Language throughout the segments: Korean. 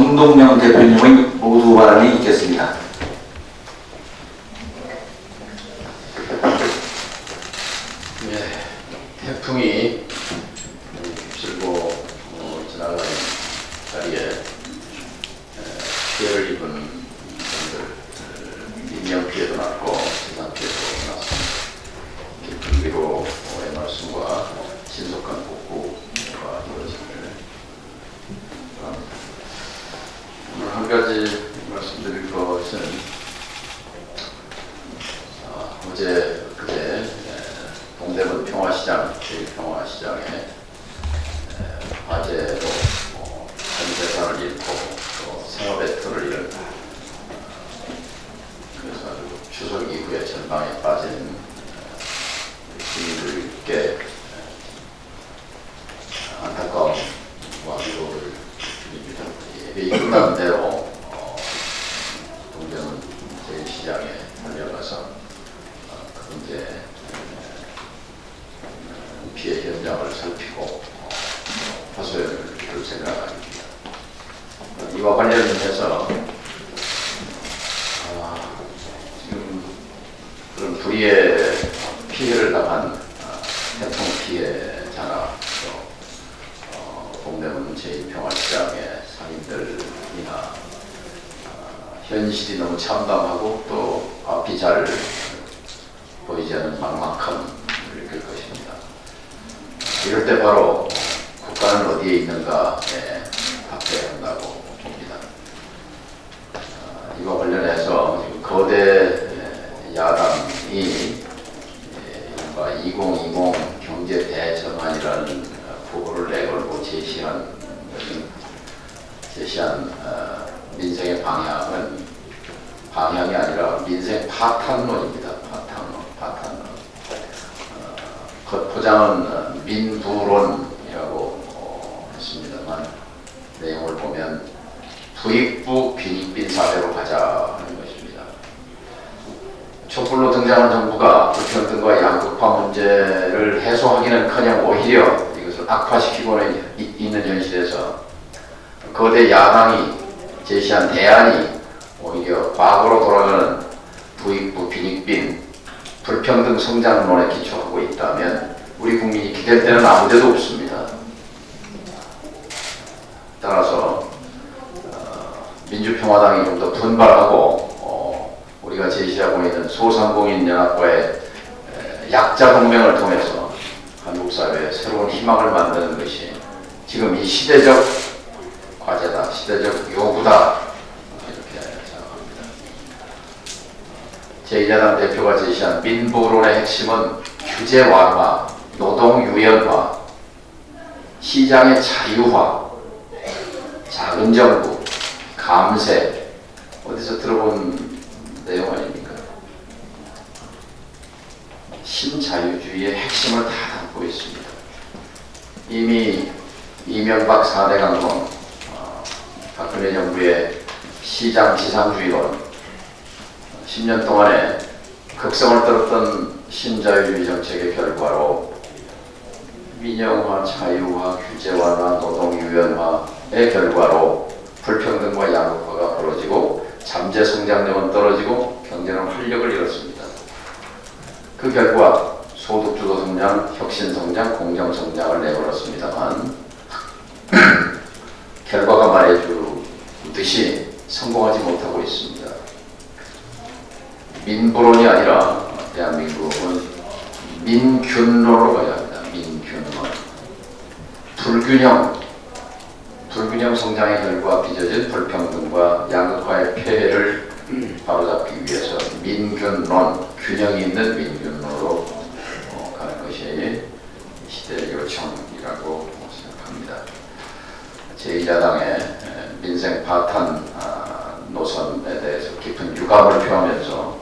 정동영 대표님의 모두 발언이 있겠습니다. 네, 태풍이 휩쓸고 지나가는 자리에 피해를 입은 분들, 인명 피해도 났고 재산 피해도 났습니다. 깊은 위로의 말씀과 신속한 복구가 이루어지기를 바랍니다. 오늘 한 가지 말씀드릴 것은 어제 그제 동대문 평화시장, 제1평화시장에 화재로 전 재산을 잃고 또 생업의 틀을 잃은 그래서 아주 추석 이후에 전망에 빠진 시민들께 안타까움과 위로를 드립니다. 예배이 끝난 대로 동대문 제1시장에 달려가서 현재 피해 현장을 살피고 화소연을 줄 생각합니다. 이와 관련해서 지금 그런 불의의 피해를 당한 태풍 피해자나 또 동대문 제1평화시장의 상인들이나 현실이 너무 참담하고 또 앞이 잘 보이지 않는 막막함을 느낄 것입니다. 이럴 때 바로 국가는 어디에 있는가에 답해야 한다고 봅니다. 이와 관련해서 지금 거대 야당이 2020 경제 대전환이라는 부호를 내걸고 제시한 민생의 방향이 아니라 민생 파탄론입니다. 파탄론. 겉포장은 민부론이라고 했습니다만 내용을 보면 부익부 빈익빈 사회로 가자 하는 것입니다. 촛불로 등장한 정부가 불평등과 양극화 문제를 해소하기는커녕 오히려 이것을 악화시키고 있는 현실에서 거대 야당이 제시한 대안이 오히려 과거로 돌아가는 부익부 빈익빈 불평등 성장론에 기초하고 있다면 우리 국민이 기댈 데는 아무 데도 없습니다. 따라서 민주평화당이 좀 더 분발하고 우리가 제시하고 있는 소상공인 연합과의 약자 동맹을 통해서 한국 사회에 새로운 희망을 만드는 것이 지금 이 시대적 과제다, 시대적 요구다 이렇게 생각합니다. 제1야당 대표가 제시한 민부론의 핵심은 규제 완화, 노동 유연화, 시장의 자유화, 작은 정부, 감세, 어디서 들어본 내용 아닙니까? 신자유주의의 핵심을 다 담고 있습니다. 이미 이명박 4대 강론, 박근혜 정부의 시장 지상주의론, 10년 동안에 극성을 떨었던 신자유주의 정책의 결과로 민영화, 자유화, 규제 완화, 노동 유연화의 결과로 불평등과 양극화가 벌어지고 잠재 성장력은 떨어지고 경제는 활력을 잃었습니다. 그 결과 소득주도 성장, 혁신 성장, 공정 성장을 내걸었습니다만 결과가 말해주듯이 성공하지 못하고 있습니다. 민부론이 아니라 대한민국은 민균론으로 가야 합니다. 민균론. 불균형 성장의 결과 빚어진 불평등과 양극화의 폐해를 바로잡기 위해서 민균론, 균형이 있는 민균론으로 가는 것이 시대의 요청이라고 생각합니다. 제2야당의 민생 파탄 노선에 대해서 깊은 유감을 표하면서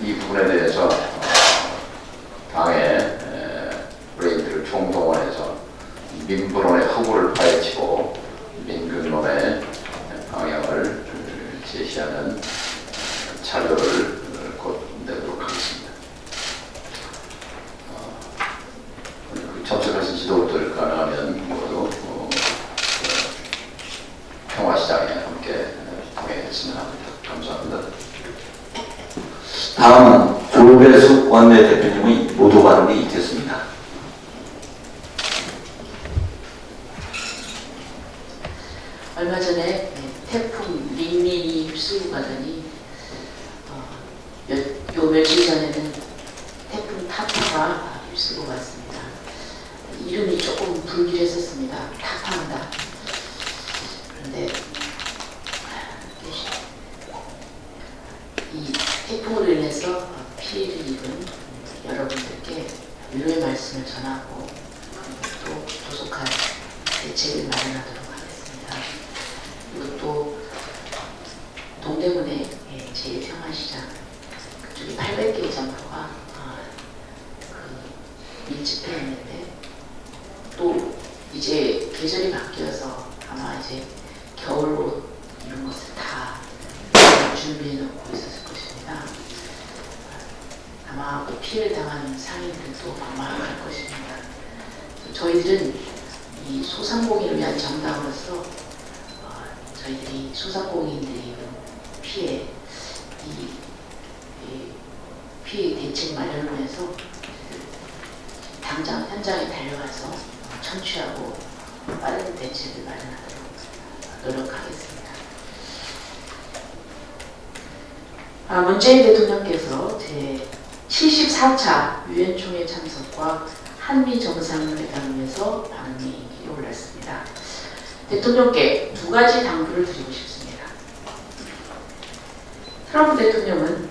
이 부분에 대해서 당의 브레인들을 총동원해서 민부론의 흑우를 파헤치고 민균론의 방향을 제시하는 자료를 곧 내도록 하겠습니다. 참석하신 지도부들 가능하면 모두 평화시장에 함께 다음은 조배숙 원내대표님의 모두 발언이 있겠습니다. 얼마 전에 태풍 린린이 휩쓸고 가더니 요 며칠 전에는 태풍 타파가 휩쓸고 갔습니다. 이름이 조금 불길했었습니다. 타파한다. 그런데 이 태풍으로 인해서 피해를 입은 여러분들께 위로의 말씀을 전하고 또 조속한 대책을 마련하도록 하겠습니다. 그리고 또 동대문에 제1평화시장 그쪽에 800개의 점포가 밀집해 있는데 또 이제 계절이 바뀌어서 아마 이제 겨울옷 이런 것을 다 준비해 놓고 있었을 것입니다. 아마 그 피해를 당하는 상인들도 막막할 것입니다. 저희들은 이 소상공인을 위한 정당으로서 저희들이 소상공인들이 피해 피해 대책 마련을 해서 당장 현장에 달려가서 청취하고 빠른 대책을 마련하도록 노력하겠습니다. 문재인 대통령께서 제 74차 유엔 총회 참석과 한미 정상회담에서 방미 올랐습니다. 대통령께 두 가지 당부를 드리고 싶습니다. 트럼프 대통령은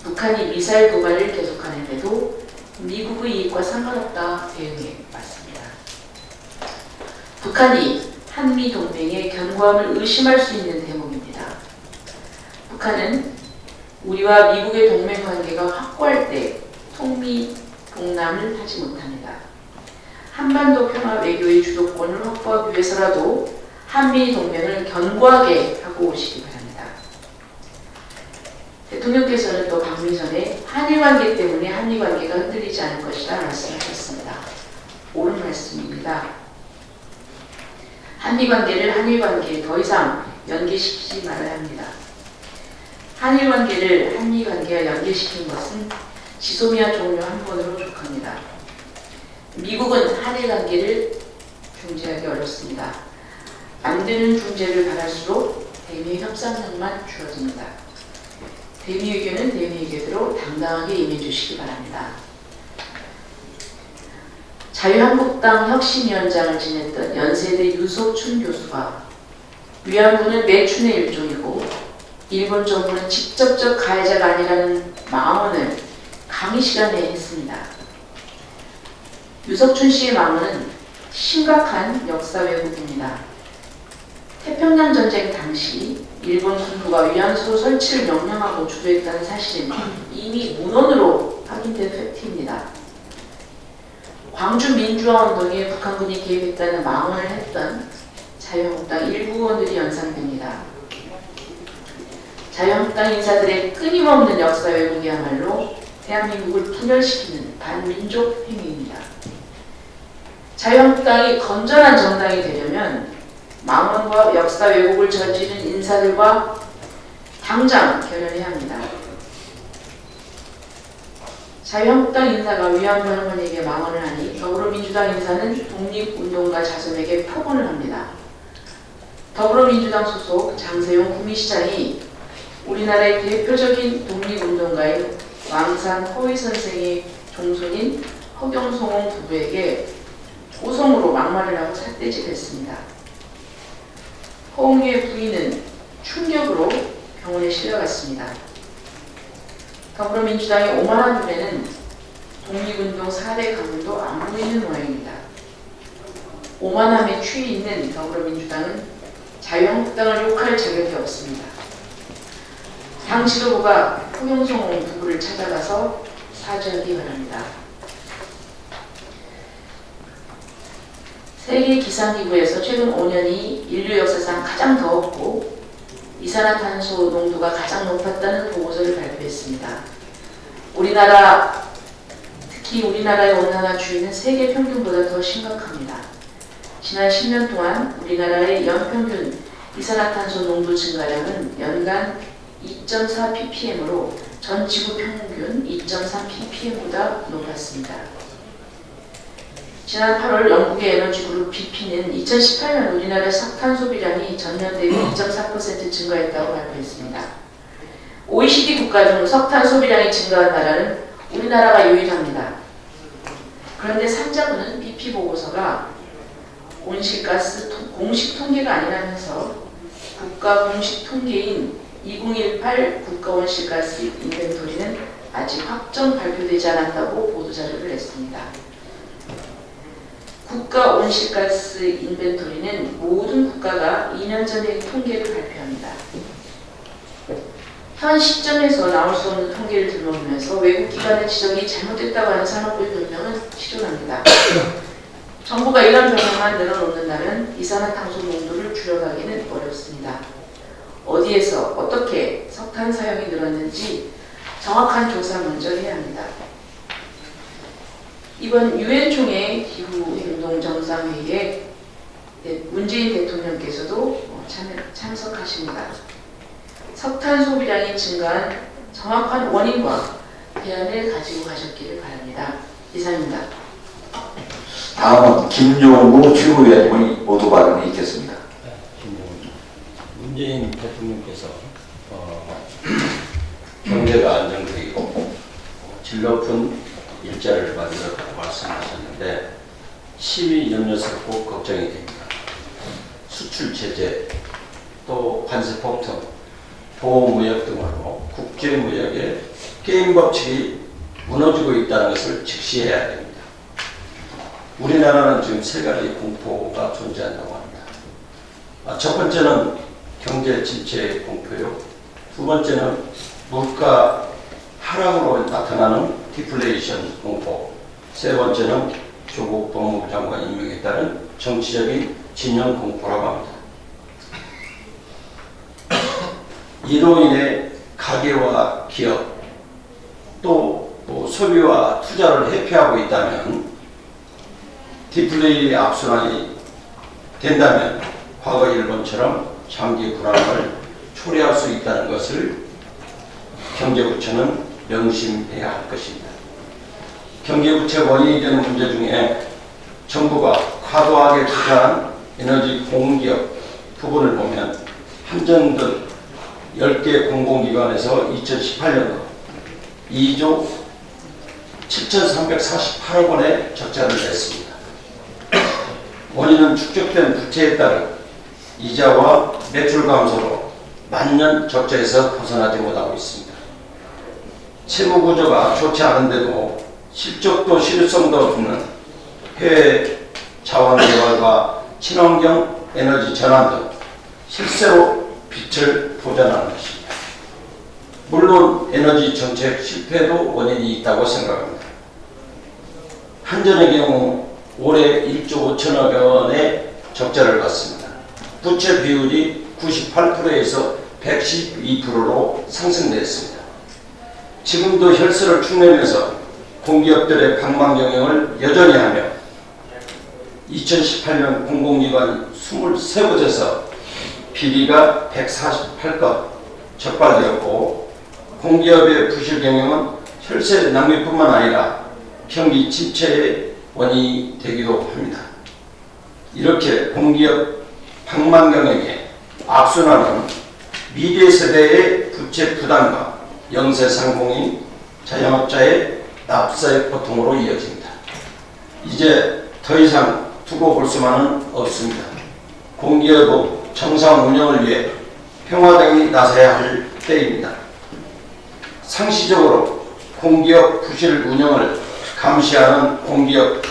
북한이 미사일 도발을 계속하는데도 미국의 이익과 상관없다 대응해 왔습니다. 북한이 한미 동맹의 견고함을 의심할 수 있는 대목입니다. 북한은 우리와 미국의 동맹 관계가 확고할 때 통미 동남을 하지 못합니다. 한반도 평화 외교의 주도권을 확보하기 위해서라도 한미 동맹을 견고하게 하고 오시기 바랍니다. 대통령께서는 또 방미 전에 한일 관계 때문에 한미 관계가 흔들리지 않을 것이라 말씀하셨습니다. 옳은 말씀입니다. 한미 관계를 한일 관계에 더 이상 연계시키지 말아야 합니다. 한일 관계를 한미 관계와 연계시킨 것은 지소미아 종료 한 번으로 족합니다. 미국은 한일 관계를 중재하기 어렵습니다. 안 되는 중재를 바랄수록 대미 협상력만 줄어듭니다. 대미 의견은 대미 의견대로 당당하게 임해주시기 바랍니다. 자유한국당 혁신위원장을 지냈던 연세대 유석춘 교수가 위안부는 매춘의 일종이고 일본 정부는 직접적 가해자가 아니라는 망언을 강의 시간에 했습니다. 유석춘 씨의 망언은 심각한 역사 왜곡입니다. 태평양 전쟁 당시 일본 군부가 위안소 설치를 명령하고 주도했다는 사실은 이미 문헌으로 확인된 팩트입니다. 광주 민주화 운동에 북한군이 개입했다는 망언을 했던 자유한국당 일부 의원들이 연상됩니다. 자유한국당 인사들의 끊임없는 역사 왜곡이야말로 대한민국을 분열시키는 반민족 행위입니다. 자유한국당이 건전한 정당이 되려면 망언과 역사 왜곡을 저지른 인사들과 당장 결연해야 합니다. 자유한국당 인사가 위안부 할머니에게 망언을 하니 더불어민주당 인사는 독립운동가 자손에게 폭언을 합니다. 더불어민주당 소속 장세용 구미시장이 우리나라의 대표적인 독립운동가인 왕산 허위 선생의 종손인 허경송홍 부부에게 고성으로 막말을 하고 삿대질했습니다. 허웅의 부인은 충격으로 병원에 실려갔습니다. 더불어민주당의 오만한 눈에는 독립운동 4대 가문도 안 보이는 모양입니다. 오만함에 취해 있는 더불어민주당은 자유한국당을 욕할 자격이 없습니다. 당 지도부가 허경송 부부를 찾아가서 사죄하기 바랍니다. 세계기상기구에서 최근 5년이 인류 역사상 가장 더웠고 이산화탄소 농도가 가장 높았다는 보고서를 발표했습니다. 특히 우리나라의 온난화 추이는 세계 평균보다 더 심각합니다. 지난 10년 동안 우리나라의 연평균 이산화탄소 농도 증가량은 연간 2.4 ppm으로 전 지구 평균 2.3 ppm보다 높았습니다. 지난 8월 영국의 에너지그룹 BP는 2018년 우리나라 석탄 소비량이 전년 대비 2.4% 증가했다고 발표했습니다. OECD 국가 중 석탄 소비량이 증가한 나라는 우리나라가 유일합니다. 그런데 산자부는 BP 보고서가 온실가스 공식 통계가 아니라면서 국가 공식 통계인 2018 국가 온실가스 인벤토리는 아직 확정 발표되지 않았다고 보도자료를 냈습니다. 국가 온실가스 인벤토리는 모든 국가가 2년 전의 통계를 발표합니다. 현 시점에서 나올 수 없는 통계를 들먹이면서 외국 기관의 지적이 잘못됐다고 하는 산업부의 변명은 시전합니다. 정부가 이런 변명만 늘어놓는다면 이산화탄소 농도를 줄여가기는 어렵습니다. 어디에서 어떻게 석탄 사용이 늘었는지 정확한 조사 먼저 해야 합니다. 이번 유엔 총회 기후행동 정상회의에 문재인 대통령께서도 참석하십니다. 석탄 소비량이 증가한 정확한 원인과 대안을 가지고 가셨기를 바랍니다. 이상입니다. 다음은 김종구 최고위원님의 모두 발언이 있겠습니다. 문재인 대통령께서 경제가 안정되고 질 높은 일자리를 만들었다고 말씀하셨는데 시위 염려서 꼭 걱정이 됩니다. 수출 제재, 또 관세 폭등, 보호무역 등으로 국제무역의 게임 법칙이 무너지고 있다는 것을 직시해야 됩니다. 우리나라는 지금 세 가지 공포가 존재한다고 합니다. 첫 번째는 경제 침체의 공포요. 두 번째는 물가 하락으로 나타나는 디플레이션 공포. 세 번째는 조국 법무부 장관 임명에 따른 정치적인 진영 공포라고 합니다. 이로 인해 가계와 기업 또 소비와 투자를 회피하고 있다면 디플레이 악순환이 된다면 과거 일본처럼 장기 불안을 초래할 수 있다는 것을 경제부처는 명심해야 할 것입니다. 경제부채 원인이 되는 문제 중에 정부가 과도하게 투자한 에너지 공기업 부분을 보면 한전 등 10개 공공기관에서 2018년도 2조 7,348억 원의 적자를 냈습니다. 원인은 축적된 부채에 따른 이자와 매출 감소로 만년 적자에서 벗어나지 못하고 있습니다. 채무 구조가 좋지 않은데도 실적도 실효성도 없는 해외 자원 개발과 친환경 에너지 전환 등 실제로 빛을 도전하는 것입니다. 물론 에너지 정책 실패도 원인이 있다고 생각합니다. 한전의 경우 올해 1조 5천억 원의 적자를 봤습니다. 부채 비율이 98%에서 112%로 상승됐습니다. 지금도 혈세를 축내면서 공기업들의 방망 경영을 여전히 하며 2018년 공공기관 23곳에서 비리가 148건 적발되었고 공기업의 부실 경영은 혈세 낭비뿐만 아니라 경기 침체의 원인이 되기도 합니다. 이렇게 공기업 방망 경영의 악순환은 미래 세대의 부채 부담과 영세상공인 자영업자의 납세의 고통으로 이어집니다. 이제 더 이상 두고 볼 수만은 없습니다. 공기업의 정상 운영을 위해 평화당이 나서야 할 때입니다. 상시적으로 공기업 부실 운영을 감시하는 공기업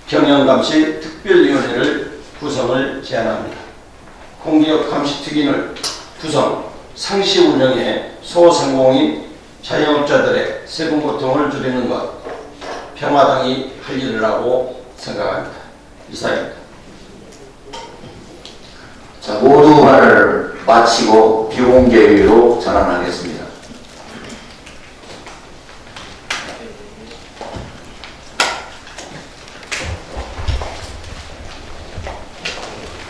경영감시 특별위원회를 구성을 제안합니다. 공기업 감시특위를 구성, 상시 운영에 소상공인 자영업자들의 세금 고통을 줄이는 것, 평화당이 할 일이라고 생각합니다. 이상입니다. 자, 모두 말을 마치고 비공개로 전환하겠습니다.